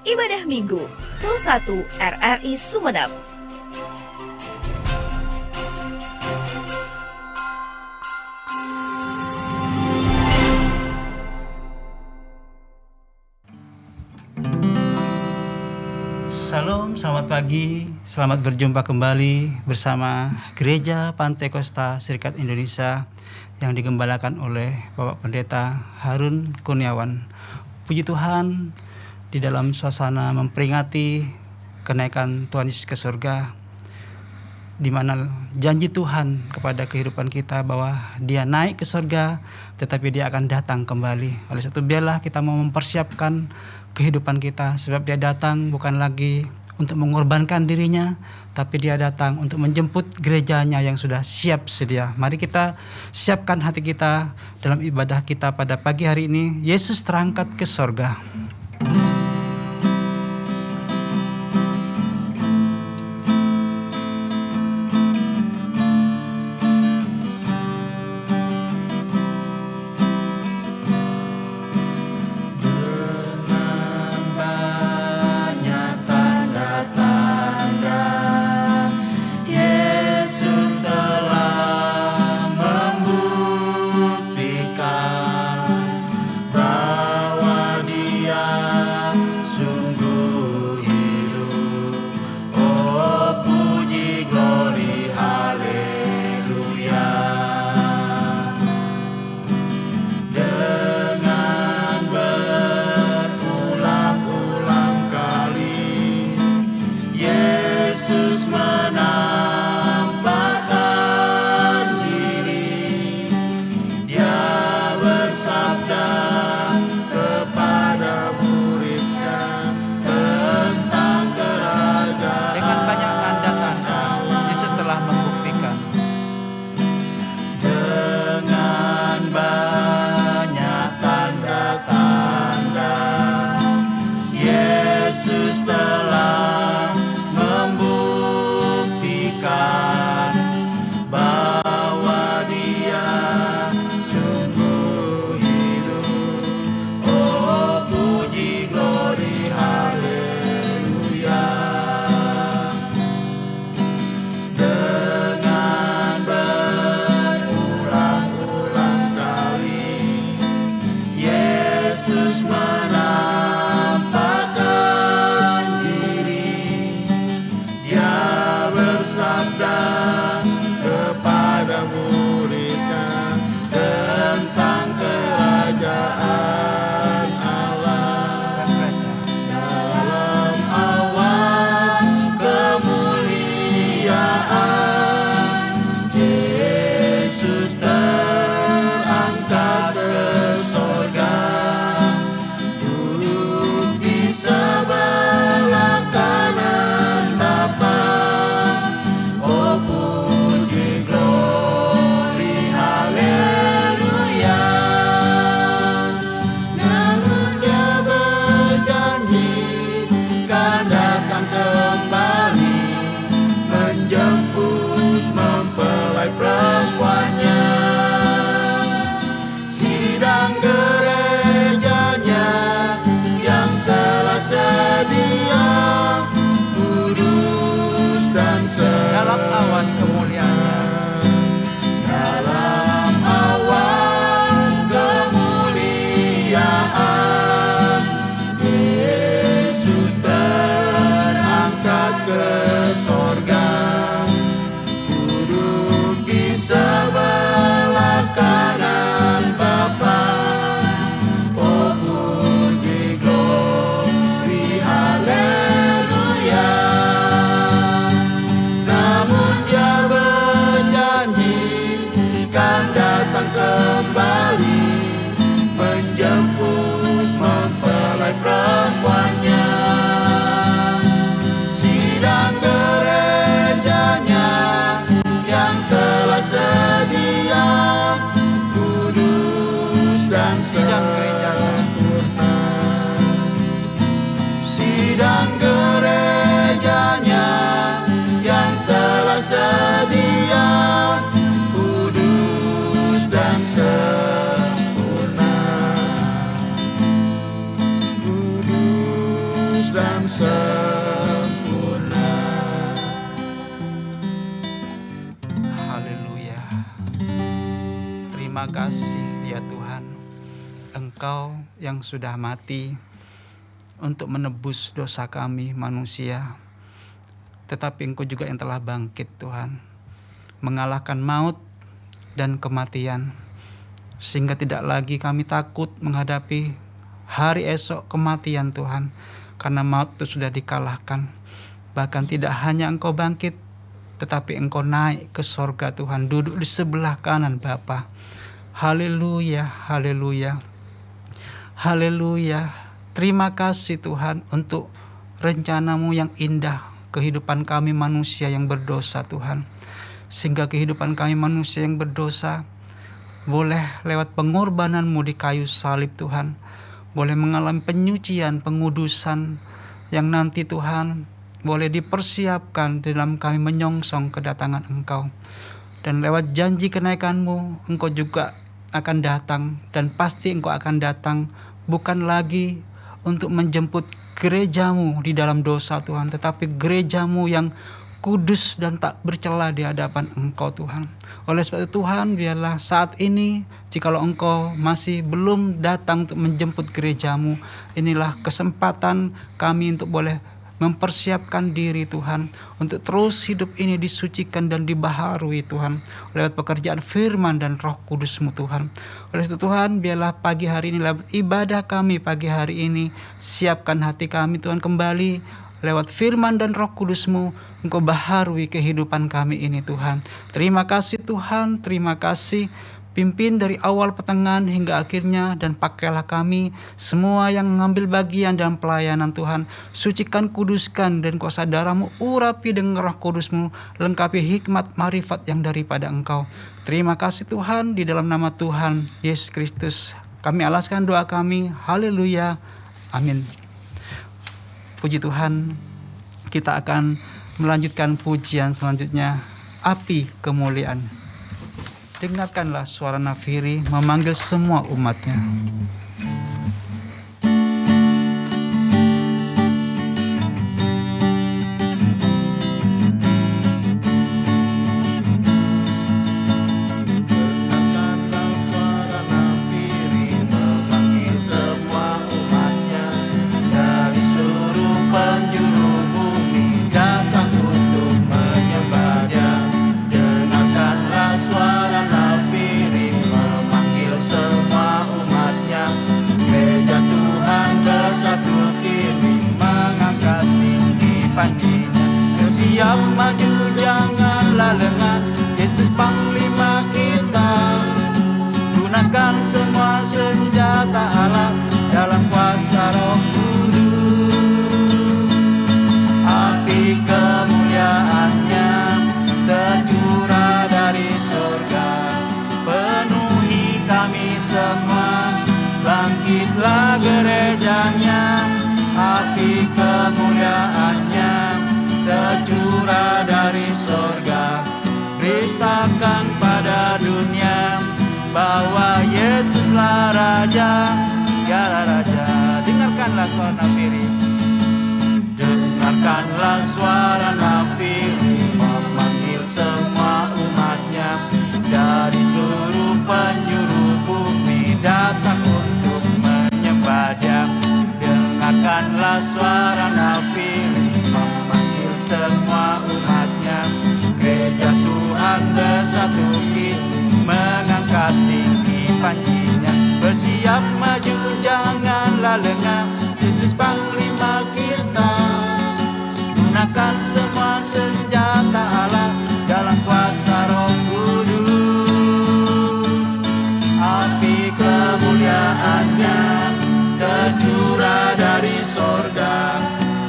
Ibadah Minggu, Hul 1 RRI Sumeneb. Salam, selamat pagi, selamat berjumpa kembali bersama Gereja Pantai Kosta Serikat Indonesia yang digembalakan oleh Bapak Pendeta Harun Kurniawan. Puji Tuhan, di dalam suasana memperingati kenaikan Tuhan Yesus ke surga, di mana janji Tuhan kepada kehidupan kita bahwa Dia naik ke surga, tetapi Dia akan datang kembali. Oleh sebab itu biarlah kita mau mempersiapkan kehidupan kita, sebab Dia datang bukan lagi untuk mengorbankan dirinya, tapi Dia datang untuk menjemput gerejanya yang sudah siap sedia. Mari kita siapkan hati kita dalam ibadah kita pada pagi hari ini. Yesus terangkat ke surga. Bahwa Dia terima kasih ya Tuhan. Engkau yang sudah mati untuk menebus dosa kami manusia, tetapi Engkau juga yang telah bangkit Tuhan, mengalahkan maut dan kematian, sehingga tidak lagi kami takut menghadapi hari esok kematian Tuhan, karena maut itu sudah dikalahkan. Bahkan tidak hanya Engkau bangkit, tetapi Engkau naik ke sorga Tuhan, duduk di sebelah kanan Bapa. Haleluya, haleluya, haleluya. Terima kasih Tuhan untuk rencana-Mu yang indah, kehidupan kami manusia yang berdosa Tuhan. Sehingga kehidupan kami manusia yang berdosa boleh lewat pengorbanan-Mu di kayu salib Tuhan, boleh mengalami penyucian, pengudusan yang nanti Tuhan boleh dipersiapkan dalam kami menyongsong kedatangan Engkau. Dan lewat janji kenaikan-Mu, Engkau juga akan datang, dan pasti Engkau akan datang bukan lagi untuk menjemput gereja-Mu di dalam dosa Tuhan, tetapi gereja-Mu yang kudus dan tak bercela di hadapan Engkau Tuhan. Oleh sebab itu Tuhan, biarlah saat ini jikalau Engkau masih belum datang untuk menjemput gereja-Mu, inilah kesempatan kami untuk boleh mempersiapkan diri Tuhan, untuk terus hidup ini disucikan dan dibaharui Tuhan lewat pekerjaan firman dan Roh Kudus-Mu Tuhan. Oleh itu Tuhan, biarlah pagi hari ini, lewat ibadah kami pagi hari ini, siapkan hati kami Tuhan kembali lewat firman dan Roh Kudus-Mu. Engkau baharui kehidupan kami ini Tuhan. Terima kasih Tuhan, terima kasih. Pimpin dari awal, pertengahan hingga akhirnya, dan pakailah kami semua yang mengambil bagian dalam pelayanan Tuhan. Sucikan, kuduskan, dan kuasa darah-Mu urapi dengan Roh Kudus-Mu, lengkapi hikmat marifat yang daripada Engkau. Terima kasih Tuhan, di dalam nama Tuhan Yesus Kristus kami alaskan doa kami. Haleluya, amin. Puji Tuhan, kita akan melanjutkan pujian selanjutnya, Api Kemuliaan. Dengarkanlah suara nafiri memanggil semua umatnya. Siap maju janganlah lengah, Yesus Panglima kita. Gunakan semua senjata Allah dalam kuasa Roh Kudus. Api kemuliaan-Nya tercurah dari surga, penuhi kami semua. Bangkitlah gereja-Nya, api kemuliaan-Nya tercurah dari sorga. Beritakan pada dunia bahwa Yesuslah Raja, segala Raja. Dengarkanlah suara nafiri, dengarkanlah suara nafiri memanggil semua umat-Nya dari seluruh penjuru bumi datang untuk menyembah Dia. Dengarkanlah suara nafiri semua umat-Nya, gereja Tuhan bersatu kini mengangkat tinggi panji-Nya. Bersiap maju janganlah lengah, Yesus Panglima kita. Gunakan semua senjata Allah dalam kuasa Roh Kudus. Api kemuliaan-Nya tercurah dari sorga,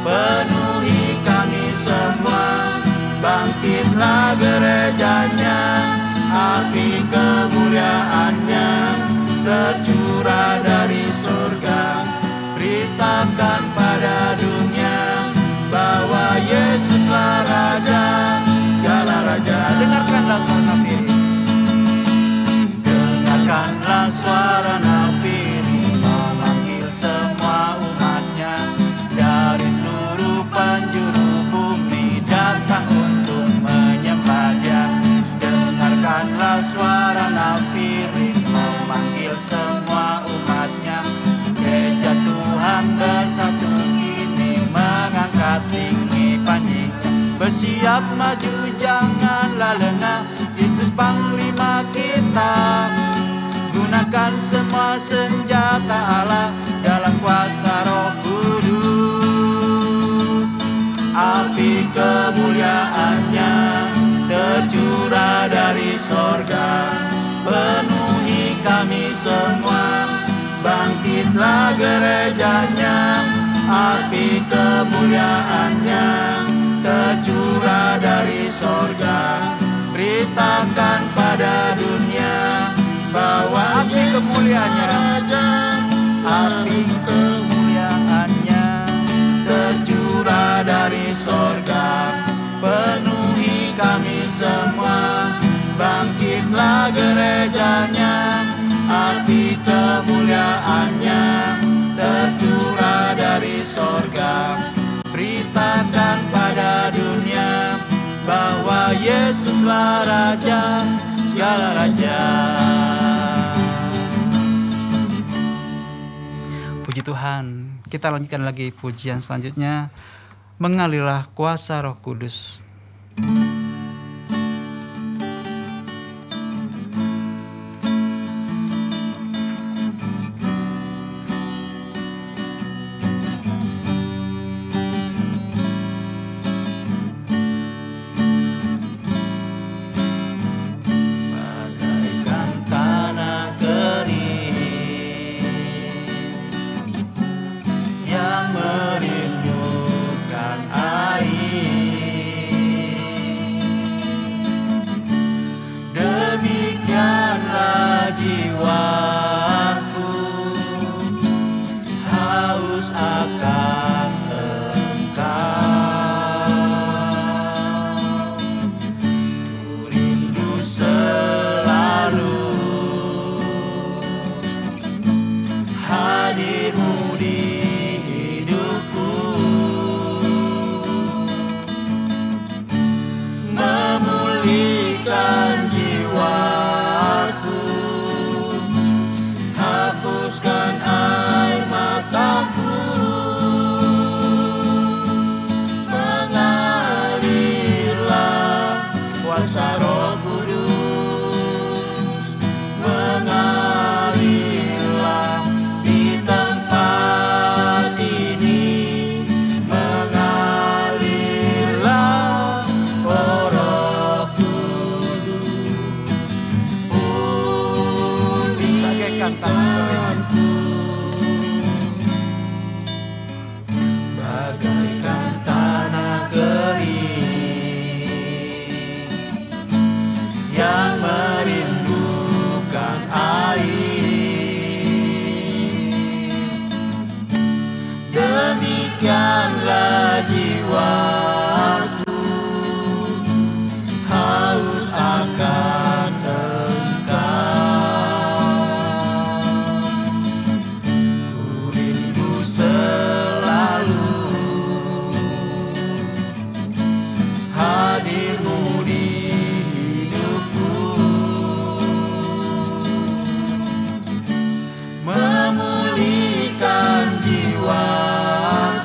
penuhi kami semua. Bangkitlah gereja-Nya, api kemuliaan-Nya tercurah dari surga. Beritakan pada dunia bahwa Yesuslah Raja, segala Raja. Dengarkanlah suara nafiri, dengarkanlah suara nafiri memanggil semua umat-Nya dari seluruh penjuru bumi datang untuk menyembah Dia. Dengarkanlah suara nafiri maju janganlah lengah, Yesus panglima kita. Gunakan semua senjata Allah dalam kuasa Roh Kudus. Api kemuliaannya tercurah dari sorga, penuhi kami semua. Bangkitlah gerejanya, api kemuliaannya tercurah dari sorga. Beritakan pada dunia bahwa api kemuliaannya, api kemuliaannya tercurah dari sorga, penuhi kami semua. Bangkitlah gerejanya, api kemuliaannya tercurah dari sorga. Beritakan pada dunia bahwa Yesuslah Raja segala raja. Puji Tuhan. Kita lanjutkan lagi pujian selanjutnya. Mengalirlah kuasa Roh Kudus. Demikianlah jiwaku haus akan Engkau. Ku rindu selalu hadir-Mu di hidupku, memulihkan jiwa.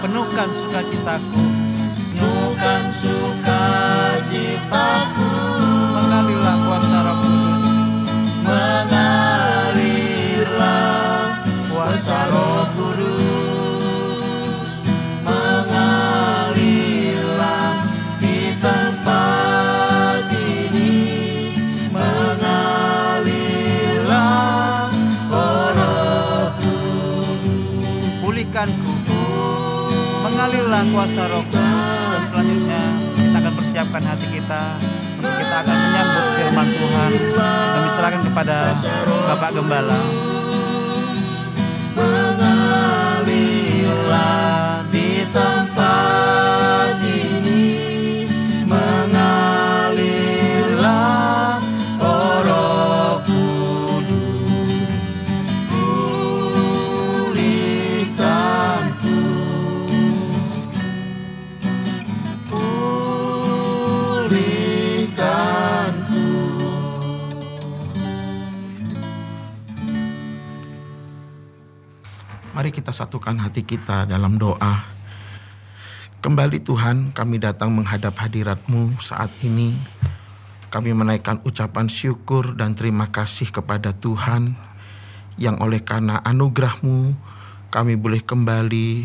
Penuhkan sukacitaku, penuhkan sukacitaku. mengalirlah kuasa Roh Kudus, Mengalirlah kuasa Roh Kudus, mengalirlah di tempat ini, mengalirlah oh Roh Kudus. pulihkanku. Mengalirlah kuasa Roh Kudus. Dan selanjutnya kita akan persiapkan hati kita untuk kita akan menyambut firman Tuhan dan diserahkan kepada Bapak Gembala. Mengalirlah di tempat ini, mengalirlah oh Roh Kudus, pulihkanku, pulihkanku. Mari kita satukan hati kita dalam doa. Kembali Tuhan, kami datang menghadap hadirat-Mu saat ini. Kami menaikkan ucapan syukur dan terima kasih kepada Tuhan yang oleh karena anugerah-Mu kami boleh kembali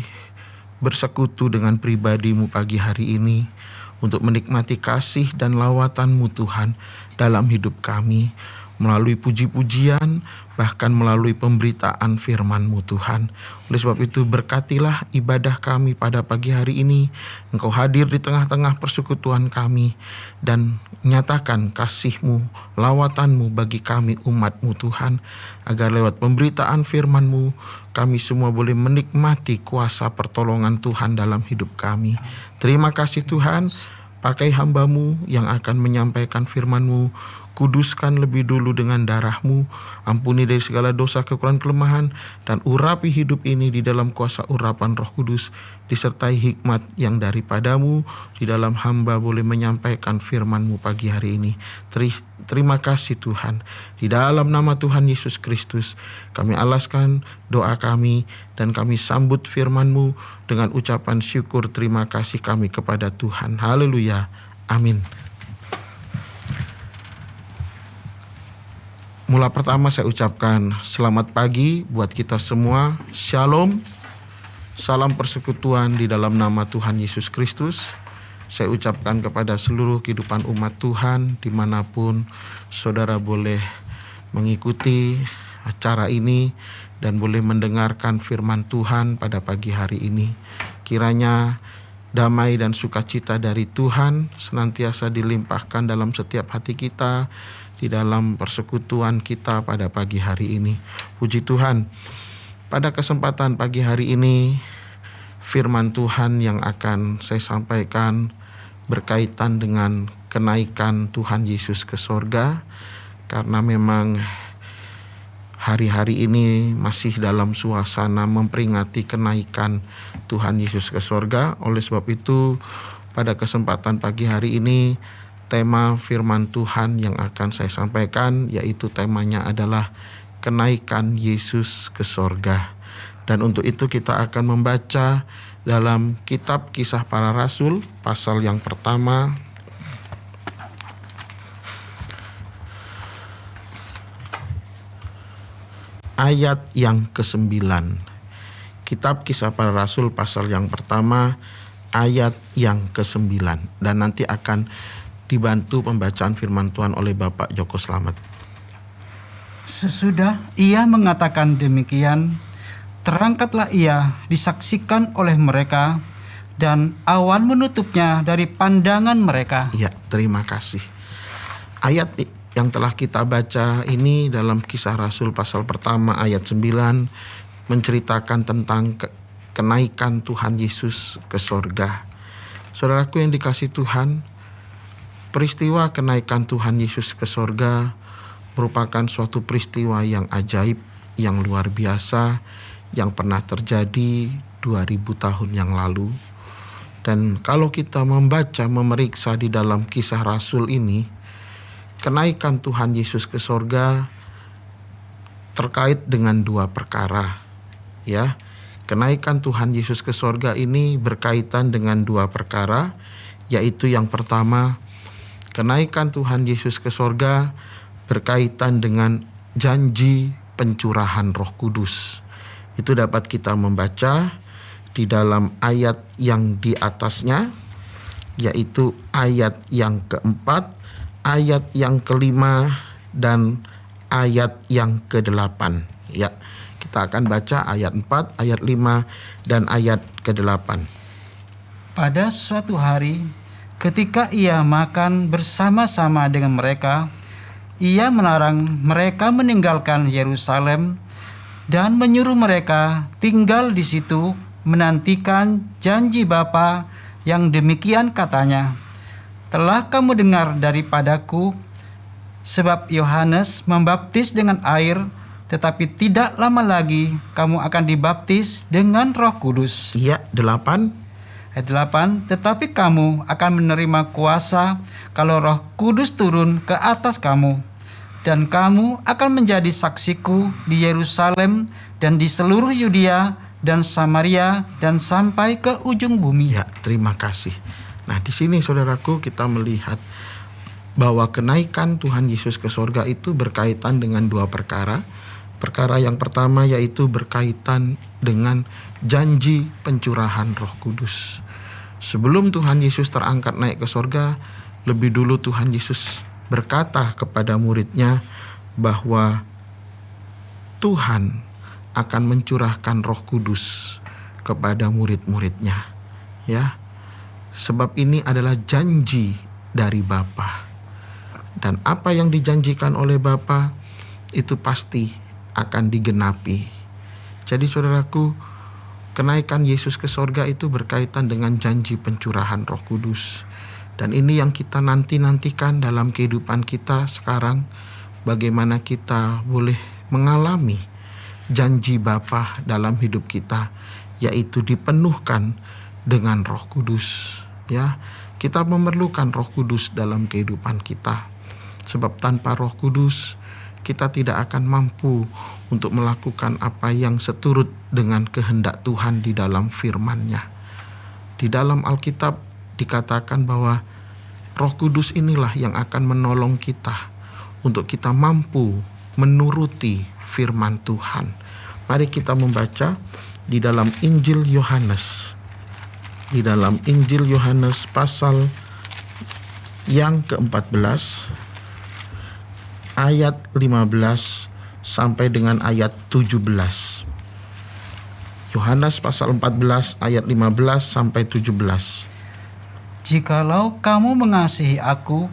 bersekutu dengan pribadi-Mu pagi hari ini untuk menikmati kasih dan lawatan-Mu Tuhan dalam hidup kami, melalui puji-pujian, bahkan melalui pemberitaan firman-Mu Tuhan. Oleh sebab itu berkatilah ibadah kami pada pagi hari ini. Engkau hadir di tengah-tengah persekutuan kami dan nyatakan kasih-Mu, lawatan-Mu bagi kami umat-Mu Tuhan. Agar lewat pemberitaan firman-Mu kami semua boleh menikmati kuasa pertolongan Tuhan dalam hidup kami. Terima kasih Tuhan, pakai hamba-Mu yang akan menyampaikan firman-Mu. Kuduskan lebih dulu dengan darah-Mu, ampuni dari segala dosa, kekurangan, kelemahan, dan urapi hidup ini di dalam kuasa urapan Roh Kudus, disertai hikmat yang daripada-Mu, di dalam hamba boleh menyampaikan firman-Mu pagi hari ini. Terima kasih Tuhan, di dalam nama Tuhan Yesus Kristus, kami alaskan doa kami, dan kami sambut firman-Mu dengan ucapan syukur terima kasih kami kepada Tuhan. Haleluya, amin. Mula pertama saya ucapkan selamat pagi buat kita semua. Shalom. Salam persekutuan di dalam nama Tuhan Yesus Kristus. Saya ucapkan kepada seluruh kehidupan umat Tuhan dimanapun saudara boleh mengikuti acara ini dan boleh mendengarkan firman Tuhan pada pagi hari ini. Kiranya damai dan sukacita dari Tuhan senantiasa dilimpahkan dalam setiap hati kita, di dalam persekutuan kita pada pagi hari ini. Puji Tuhan, pada kesempatan pagi hari ini firman Tuhan yang akan saya sampaikan berkaitan dengan kenaikan Tuhan Yesus ke sorga. Karena memang hari-hari ini masih dalam suasana memperingati kenaikan Tuhan Yesus ke sorga. Oleh sebab itu pada kesempatan pagi hari ini tema firman Tuhan yang akan saya sampaikan yaitu temanya adalah kenaikan Yesus ke sorga. Dan untuk itu kita akan membaca dalam kitab Kisah Para Rasul pasal yang pertama ayat yang ke-9. Kitab Kisah Para Rasul pasal yang pertama ayat yang ke-9, dan nanti akan dibantu pembacaan firman Tuhan oleh Bapak Joko Slamet. Sesudah ia mengatakan demikian, terangkatlah ia disaksikan oleh mereka, dan awan menutupnya dari pandangan mereka. Ya, terima kasih. Ayat yang telah kita baca ini dalam Kisah Rasul pasal pertama ayat 9 menceritakan tentang kenaikan Tuhan Yesus ke sorga. Saudaraku yang dikasihi Tuhan, peristiwa kenaikan Tuhan Yesus ke sorga merupakan suatu peristiwa yang ajaib, yang luar biasa, yang pernah terjadi 2000 tahun yang lalu. Dan kalau kita membaca, memeriksa di dalam Kisah Rasul ini, kenaikan Tuhan Yesus ke sorga terkait dengan dua perkara. Ya, kenaikan Tuhan Yesus ke sorga ini berkaitan dengan dua perkara, yaitu yang pertama, kenaikan Tuhan Yesus ke sorga berkaitan dengan janji pencurahan Roh Kudus. Itu dapat kita membaca di dalam ayat yang di atasnya, yaitu ayat yang keempat, ayat yang kelima, dan ayat yang ke-8. Ya, kita akan baca ayat 4, ayat 5, dan ayat ke-8. Pada suatu hari, ketika ia makan bersama-sama dengan mereka, ia melarang mereka meninggalkan Yerusalem dan menyuruh mereka tinggal di situ menantikan janji Bapa yang demikian katanya, telah kamu dengar daripadaku, sebab Yohanes membaptis dengan air, tetapi tidak lama lagi kamu akan dibaptis dengan Roh Kudus. Iya, 8. Ayat 8, tetapi kamu akan menerima kuasa kalau Roh Kudus turun ke atas kamu, dan kamu akan menjadi saksiku di Yerusalem dan di seluruh Yudea dan Samaria dan sampai ke ujung bumi. Ya, terima kasih. Nah, di sini saudaraku kita melihat bahwa kenaikan Tuhan Yesus ke sorga itu berkaitan dengan dua perkara. Perkara yang pertama yaitu berkaitan dengan janji pencurahan Roh Kudus. Sebelum Tuhan Yesus terangkat naik ke sorga, lebih dulu Tuhan Yesus berkata kepada muridnya bahwa Tuhan akan mencurahkan Roh Kudus kepada murid-muridnya. Ya, sebab ini adalah janji dari Bapa. Dan apa yang dijanjikan oleh Bapa itu pasti akan digenapi. Jadi saudaraku, kenaikan Yesus ke sorga itu berkaitan dengan janji pencurahan Roh Kudus. Dan ini yang kita nantikan dalam kehidupan kita sekarang. Bagaimana kita boleh mengalami janji Bapa dalam hidup kita, yaitu dipenuhkan dengan Roh Kudus. Ya, kita memerlukan Roh Kudus dalam kehidupan kita. Sebab tanpa Roh Kudus kita tidak akan mampu untuk melakukan apa yang seturut dengan kehendak Tuhan di dalam firman-Nya. Di dalam Alkitab dikatakan bahwa Roh Kudus inilah yang akan menolong kita untuk kita mampu menuruti firman Tuhan. Mari kita membaca di dalam Injil Yohanes. Di dalam Injil Yohanes pasal yang ke-14 ayat 15 sampai dengan ayat 17. Yohanes pasal 14 ayat 15 sampai 17. Jikalau kamu mengasihi aku,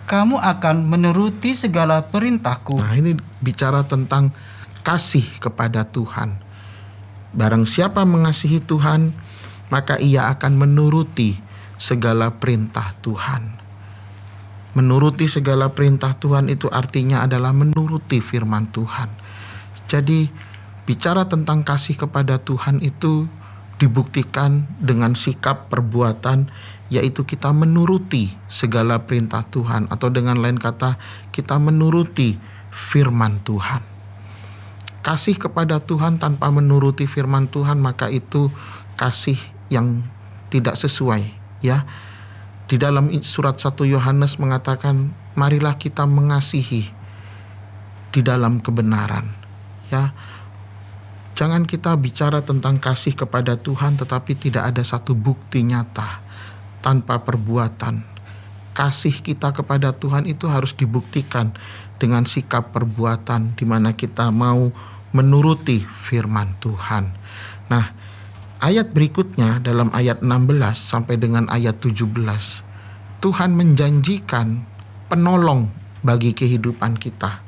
kamu akan menuruti segala perintahku. Nah, ini bicara tentang kasih kepada Tuhan. Barang siapa mengasihi Tuhan, maka ia akan menuruti segala perintah Tuhan. Menuruti segala perintah Tuhan itu artinya adalah menuruti firman Tuhan. Jadi bicara tentang kasih kepada Tuhan itu dibuktikan dengan sikap perbuatan, yaitu kita menuruti segala perintah Tuhan, atau dengan lain kata kita menuruti firman Tuhan. Kasih kepada Tuhan tanpa menuruti firman Tuhan, maka itu kasih yang tidak sesuai, ya. Di dalam surat 1 Yohanes mengatakan, marilah kita mengasihi di dalam kebenaran. Ya, jangan kita bicara tentang kasih kepada Tuhan tetapi tidak ada satu bukti nyata tanpa perbuatan. Kasih kita kepada Tuhan itu harus dibuktikan dengan sikap perbuatan di mana kita mau menuruti firman Tuhan. Nah, ayat berikutnya dalam ayat 16 sampai dengan ayat 17, Tuhan menjanjikan penolong bagi kehidupan kita.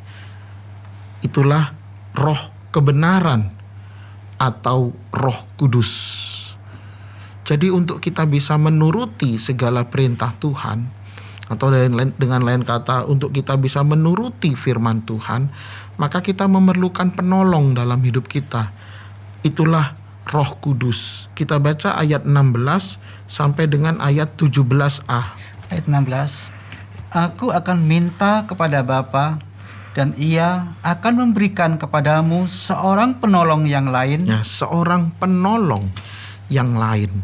Itulah roh kebenaran atau Roh Kudus. Jadi untuk kita bisa menuruti segala perintah Tuhan, atau dengan lain kata untuk kita bisa menuruti firman Tuhan, maka kita memerlukan penolong dalam hidup kita. Itulah Roh Kudus. Kita baca ayat 16 sampai dengan ayat 17a. Ayat 16. Aku akan minta kepada Bapa dan Ia akan memberikan kepadamu seorang penolong yang lain. Ya, seorang penolong yang lain.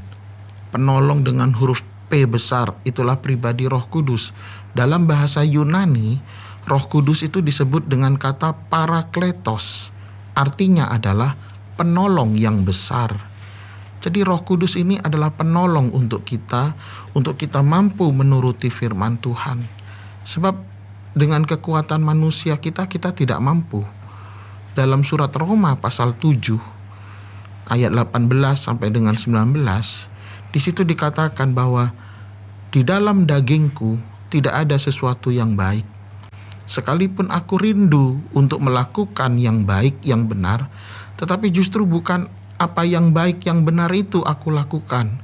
Penolong dengan huruf P besar, itulah pribadi Roh Kudus. Dalam bahasa Yunani, Roh Kudus itu disebut dengan kata parakletos. Artinya adalah penolong yang besar. Jadi Roh Kudus ini adalah penolong untuk kita mampu menuruti firman Tuhan. Sebab dengan kekuatan manusia kita tidak mampu. Dalam surat Roma pasal 7 ayat 18 sampai dengan 19, di situ dikatakan bahwa di dalam dagingku tidak ada sesuatu yang baik. Sekalipun aku rindu untuk melakukan yang baik, yang benar, tetapi justru bukan apa yang baik, yang benar itu aku lakukan.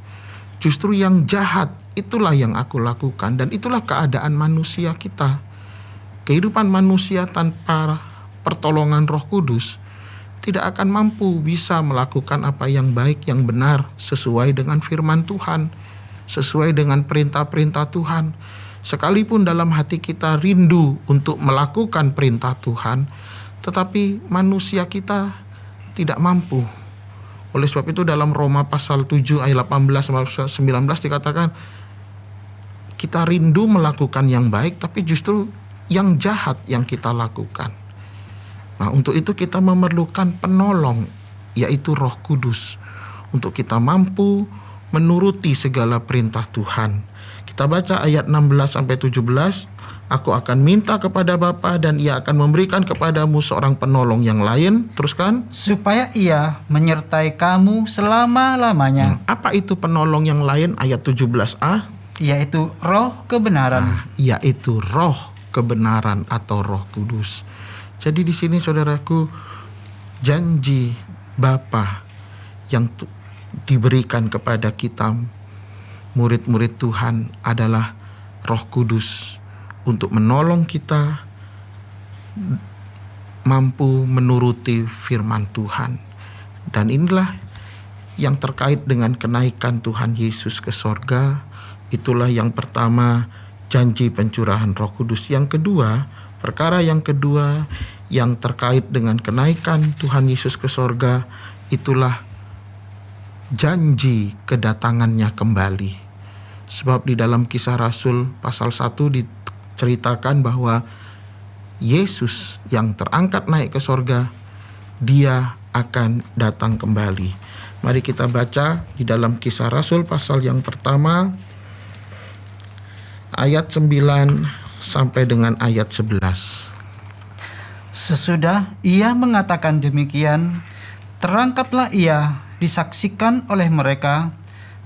Justru yang jahat itulah yang aku lakukan. Dan itulah keadaan manusia kita. Kehidupan manusia tanpa pertolongan Roh Kudus tidak akan mampu bisa melakukan apa yang baik, yang benar, sesuai dengan firman Tuhan, sesuai dengan perintah-perintah Tuhan. Sekalipun dalam hati kita rindu untuk melakukan perintah Tuhan, tetapi manusia kita tidak mampu Oleh sebab itu dalam Roma pasal 7 ayat 18-19 dikatakan, kita rindu melakukan yang baik, tapi justru yang jahat yang kita lakukan. Nah, untuk itu kita memerlukan penolong, yaitu Roh Kudus, untuk kita mampu menuruti segala perintah Tuhan. Kita baca ayat 16-17. Aku akan minta kepada Bapa dan Ia akan memberikan kepadamu seorang penolong yang lain. Teruskan. Supaya Ia menyertai kamu selama-lamanya. Apa itu penolong yang lain? Ayat 17a. Yaitu Roh kebenaran. Yaitu Roh kebenaran atau Roh Kudus. Jadi di sini saudaraku, janji Bapa yang diberikan kepada kita murid-murid Tuhan adalah Roh Kudus untuk menolong kita mampu menuruti firman Tuhan. Dan inilah yang terkait dengan kenaikan Tuhan Yesus ke sorga. Itulah yang pertama, janji pencurahan Roh Kudus. Yang kedua, perkara yang kedua yang terkait dengan kenaikan Tuhan Yesus ke sorga, itulah janji kedatangannya kembali. Sebab di dalam Kisah Rasul pasal 1 diceritakan bahwa Yesus yang terangkat naik ke sorga, Dia akan datang kembali. Mari kita baca di dalam Kisah Rasul pasal yang pertama, ayat 9 sampai dengan ayat 11. Sesudah Ia mengatakan demikian, terangkatlah Ia disaksikan oleh mereka,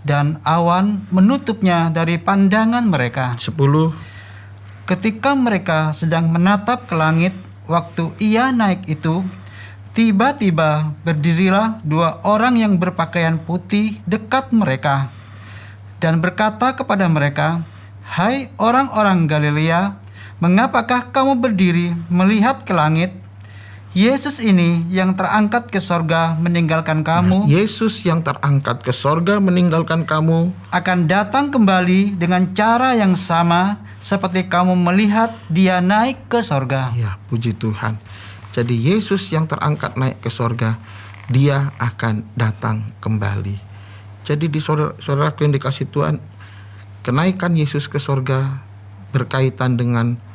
dan awan menutupnya dari pandangan mereka. 10. Ketika mereka sedang menatap ke langit, waktu Ia naik itu, tiba-tiba berdirilah 2 orang yang berpakaian putih dekat mereka, dan berkata kepada mereka, "Hai orang-orang Galilea, mengapakah kamu berdiri melihat ke langit? Yesus ini yang terangkat ke sorga meninggalkan kamu, Yesus yang terangkat ke sorga meninggalkan kamu, akan datang kembali dengan cara yang sama seperti kamu melihat Dia naik ke sorga." Ya, puji Tuhan. Jadi Yesus yang terangkat naik ke sorga, Dia akan datang kembali. Jadi di saudaraku yang dikasih Tuhan, kenaikan Yesus ke sorga berkaitan dengan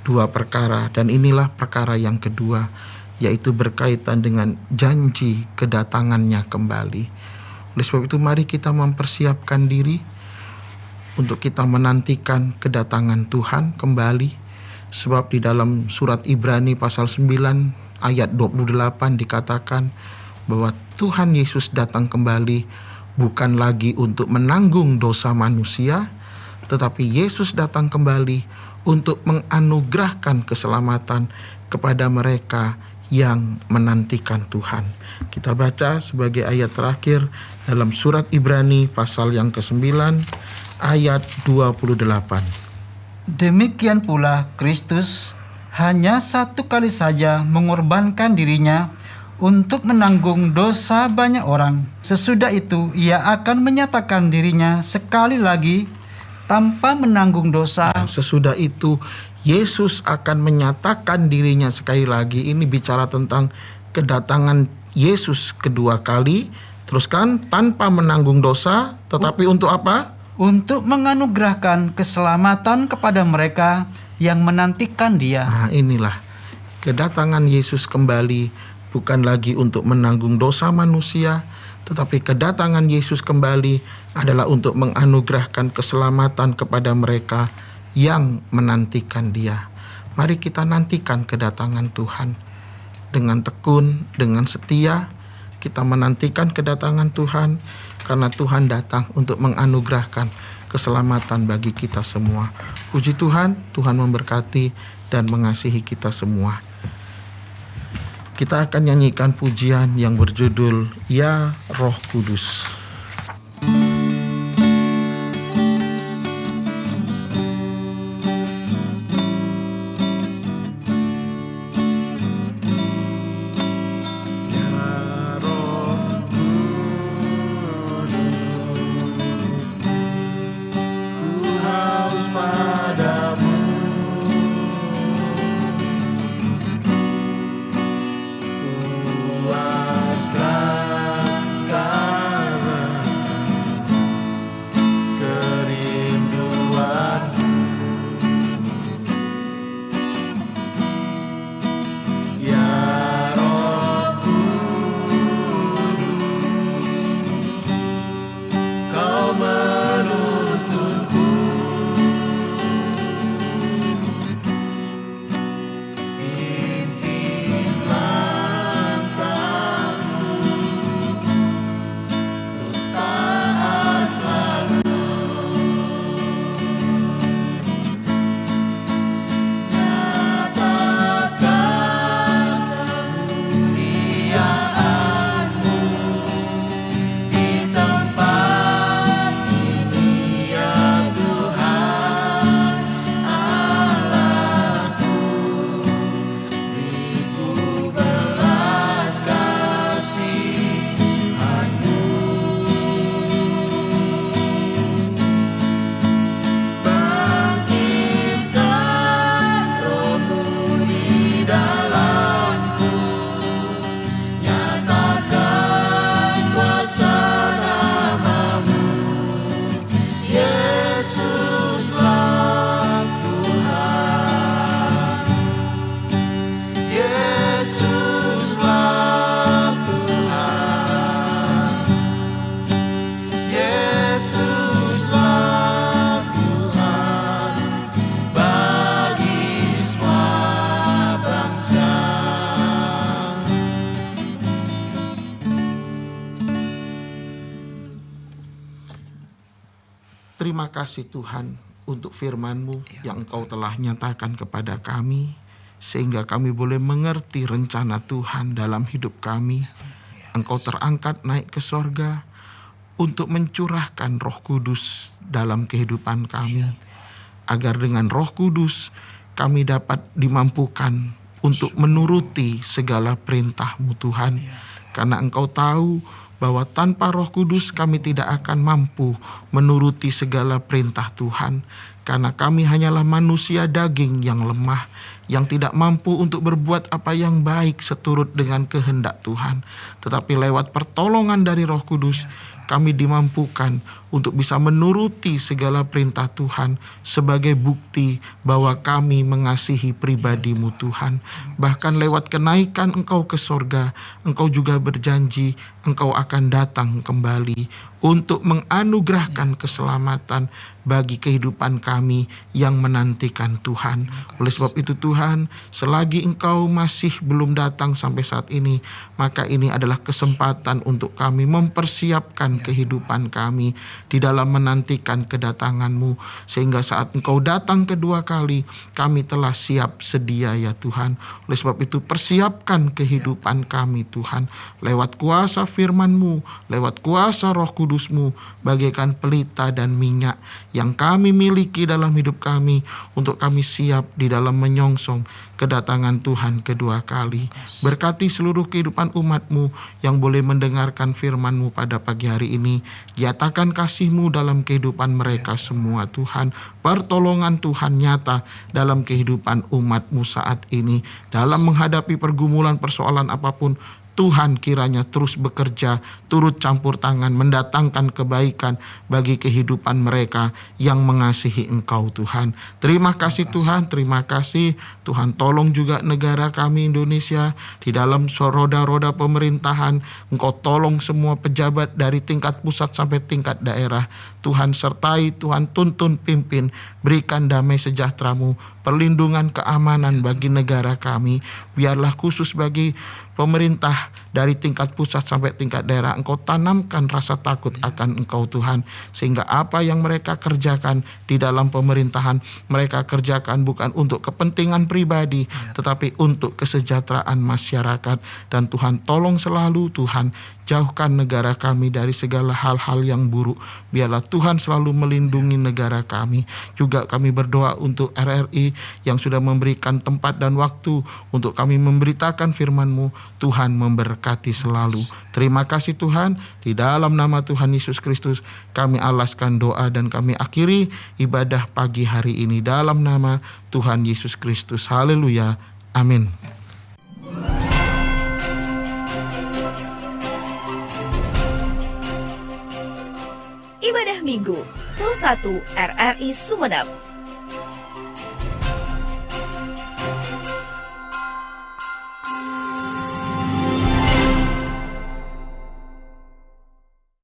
2 perkara, dan inilah perkara yang kedua, yaitu berkaitan dengan janji kedatangannya kembali. Oleh sebab itu mari kita mempersiapkan diri untuk kita menantikan kedatangan Tuhan kembali. Sebab di dalam surat Ibrani pasal 9 ayat 28 dikatakan bahwa Tuhan Yesus datang kembali bukan lagi untuk menanggung dosa manusia, tetapi Yesus datang kembali untuk menganugerahkan keselamatan kepada mereka yang menantikan Tuhan. Kita baca sebagai ayat terakhir dalam surat Ibrani pasal yang ke-9 ayat 28. Demikian pula Kristus hanya 1 kali saja mengorbankan dirinya untuk menanggung dosa banyak orang. Sesudah itu Ia akan menyatakan dirinya sekali lagi tanpa menanggung dosa. Sesudah itu Yesus akan menyatakan dirinya sekali lagi. Ini bicara tentang kedatangan Yesus kedua kali. Teruskan, tanpa menanggung dosa, tetapi untuk apa? Untuk menganugerahkan keselamatan kepada mereka yang menantikan Dia. Nah, inilah kedatangan Yesus kembali bukan lagi untuk menanggung dosa manusia, tetapi kedatangan Yesus kembali adalah untuk menganugerahkan keselamatan kepada mereka yang menantikan Dia. Mari kita nantikan kedatangan Tuhan dengan tekun, dengan setia. Kita menantikan kedatangan Tuhan karena Tuhan datang untuk menganugerahkan keselamatan bagi kita semua. Puji Tuhan, Tuhan memberkati dan mengasihi kita semua. Kita akan nyanyikan pujian yang berjudul Ya Roh Kudus. Terima kasih Tuhan untuk firman-Mu yang Engkau telah nyatakan kepada kami, sehingga kami boleh mengerti rencana Tuhan dalam hidup kami. Engkau terangkat naik ke sorga untuk mencurahkan Roh Kudus dalam kehidupan kami, agar dengan Roh Kudus kami dapat dimampukan untuk menuruti segala perintah-Mu Tuhan. Karena Engkau tahu bahwa tanpa Roh Kudus kami tidak akan mampu menuruti segala perintah Tuhan. Karena kami hanyalah manusia daging yang lemah, yang tidak mampu untuk berbuat apa yang baik seturut dengan kehendak Tuhan. Tetapi lewat pertolongan dari Roh Kudus, kami dimampukan untuk bisa menuruti segala perintah Tuhan sebagai bukti bahwa kami mengasihi pribadi-Mu Tuhan. Bahkan lewat kenaikan Engkau ke sorga, Engkau juga berjanji Engkau akan datang kembali untuk menganugerahkan keselamatan bagi kehidupan kami yang menantikan Tuhan. Oleh sebab itu Tuhan, selagi Engkau masih belum datang sampai saat ini, maka ini adalah kesempatan untuk kami mempersiapkan kehidupan kami di dalam menantikan kedatangan-Mu, sehingga saat Engkau datang kedua kali, kami telah siap sedia ya Tuhan. Oleh sebab itu persiapkan kehidupan kami Tuhan, lewat kuasa firman-Mu, lewat kuasa Roh Kudus-Mu, bagaikan pelita dan minyak yang kami miliki dalam hidup kami, untuk kami siap di dalam menyongsong kedatangan Tuhan kedua kali. Berkati seluruh kehidupan umat-Mu yang boleh mendengarkan firman-Mu pada pagi hari ini. Nyatakan kasih-Mu dalam kehidupan mereka semua Tuhan. Pertolongan Tuhan nyata dalam kehidupan umat-Mu saat ini. Dalam menghadapi pergumulan persoalan apapun, Tuhan kiranya terus bekerja, turut campur tangan, mendatangkan kebaikan bagi kehidupan mereka yang mengasihi Engkau Tuhan. Terima kasih Tuhan, terima kasih. Tuhan tolong juga negara kami Indonesia di dalam roda-roda pemerintahan. Engkau tolong semua pejabat dari tingkat pusat sampai tingkat daerah. Tuhan sertai, Tuhan tuntun pimpin, berikan damai sejahtera-Mu, perlindungan keamanan bagi negara kami. Biarlah khusus bagi pemerintah dari tingkat pusat sampai tingkat daerah, Engkau tanamkan rasa takut akan Engkau Tuhan, sehingga apa yang mereka kerjakan di dalam pemerintahan, mereka kerjakan bukan untuk kepentingan pribadi, tetapi untuk kesejahteraan masyarakat. Dan Tuhan tolong selalu Tuhan, jauhkan negara kami dari segala hal-hal yang buruk. Biarlah Tuhan selalu melindungi negara kami. Juga kami berdoa untuk RRI yang sudah memberikan tempat dan waktu untuk kami memberitakan firman-Mu. Tuhan memberkati selalu. Terima kasih Tuhan. Di dalam nama Tuhan Yesus Kristus kami alaskan doa dan kami akhiri ibadah pagi hari ini dalam nama Tuhan Yesus Kristus. Haleluya. Amin. Ibadah Minggu 01 RRI Sumeneb.